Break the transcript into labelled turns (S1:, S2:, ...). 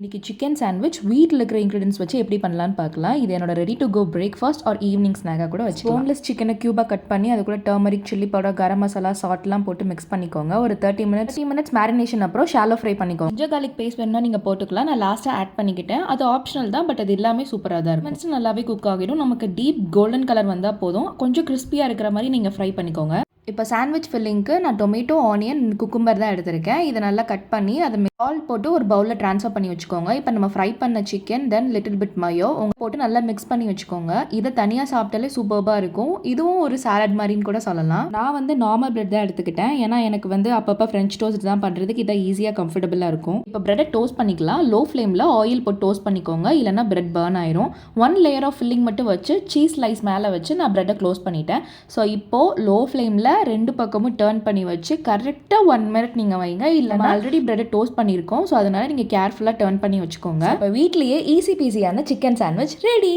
S1: இன்றைக்கி chicken sandwich வீட்டில் இருக்கிற இன்க்ரீடியன்ஸ் வச்சு எப்படி பண்ணலான்னு பார்க்கலாம். இது என்னோட ready to go breakfast or evening ஸ்நாக்காக கூட வச்சு போன்லெஸ் சிக்கனை க்யூபாக கட் பண்ணி அது கூட turmeric, chilli powder, garam masala, சால்ட்லாம் போட்டு மிக்ஸ் பண்ணிக்கோங்க. ஒரு 30 மினிட்ஸ் மேரினேஷன் அப்புறம் ஷாலோ ஃப்ரை பண்ணிக்கோங்க. ஜிஞ்சர் கார்லிக் பேஸ்ட் வேணும்னா நீங்கள் போட்டுக்கலாம். நான் லாஸ்ட்டாக ஆட் பண்ணிக்கிட்டேன். அது ஆப்ஷனல் தான், பட் அது எல்லாமே சூப்பராக தான் இருக்கும். மினிட்ஸ் நல்லாவே குக் ஆகிடும். நமக்கு டீப் கோல்டன் கலர் வந்தால் போதும். கொஞ்சம் கிறிஸ்பியாக இருக்கிற மாதிரி நீங்கள் ஃப்ரை பண்ணிக்கோங்க. இப்போ சாண்ட்விச் ஃபில்லிங்க்கு நான் டொமேட்டோ, ஆனியன், குக்கும்பர் தான் எடுத்திருக்கேன். இதை நல்லா கட் பண்ணி அதை சால்ட் போட்டு ஒரு பவுலில் ட்ரான்ஸ்ஃபர் பண்ணி வச்சுக்கோங்க. இப்போ நம்ம ஃப்ரை பண்ண சிக்கன், தென் லிட்டில் பிட் மயோ போட்டு நல்லா மிக்ஸ் பண்ணி வச்சுக்கோங்க. இதை தனியாக சாப்பிட்டாலே சூப்பராக இருக்கும். இதுவும் ஒரு சாலட் மாதிரின்னு கூட சொல்லலாம். நான் வந்து நார்மல் பிரெட் தான் எடுத்துக்கிட்டேன். ஏன்னா எனக்கு வந்து அப்பப்போ ஃப்ரெஞ்ச் டோஸ்ட் தான் பண்ணுறதுக்கு இதை ஈஸியாக கம்ஃபர்டபுளாக இருக்கும். இப்போ பிரெட்டை டோஸ்ட் பண்ணிக்கலாம். லோ ஃப்ளேமில் ஆயில் போட்டு டோஸ்ட் பண்ணிக்கோங்க, இல்லைனா பிரெட் பர்ன் ஆயிரும். 1 லேயர் ஆஃப் ஃபில்லிங் மட்டும் வச்சு சீஸ் ஸ்லைஸ் மேலே வச்சு நான் பிரெட்டை க்ளோஸ் பண்ணிட்டேன். ஸோ இப்போது லோ ஃப்ளேமில் 2 பக்கமும் டர்ன் பண்ணி வச்சு கரெக்டாக 1 மினிட் நீங்கள் வைங்க. இல்லை ஆல்ரெடி பிரெட்டை டோஸ்ட் பண்ணியிருக்கோம், ஸோ அதனால் நீங்கள் கேர்ஃபுல்லாக டர்ன் பண்ணி வச்சுக்கோங்க. இப்போ வீட்லேயே ஈஸி பீஸியான சிக்கன் சாண்ட்விச் ரெடி.